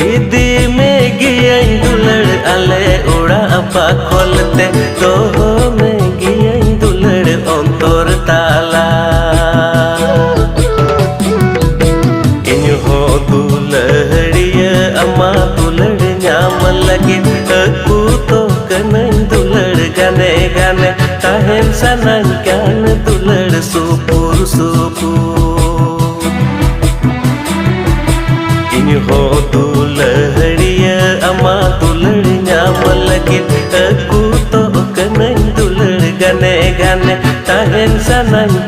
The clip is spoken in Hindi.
इदी में गियाई दुलड़ आले उड़ा अपा खोलते तो में गियाई दुलड़ अंतर ताला इन हो दुलड़िया अमा दुलड़ ᱧᱟᱢ लगे aku तो कनई दुलड़ गाने गाने ताहेन सनाई कान दुलड़ सुपुर सुपुर इन हो दुलड़िया अमा दुलड़ ᱧᱟᱢ लगे aku तो कनई दुलड़ गाने गाने ताहेन सनाई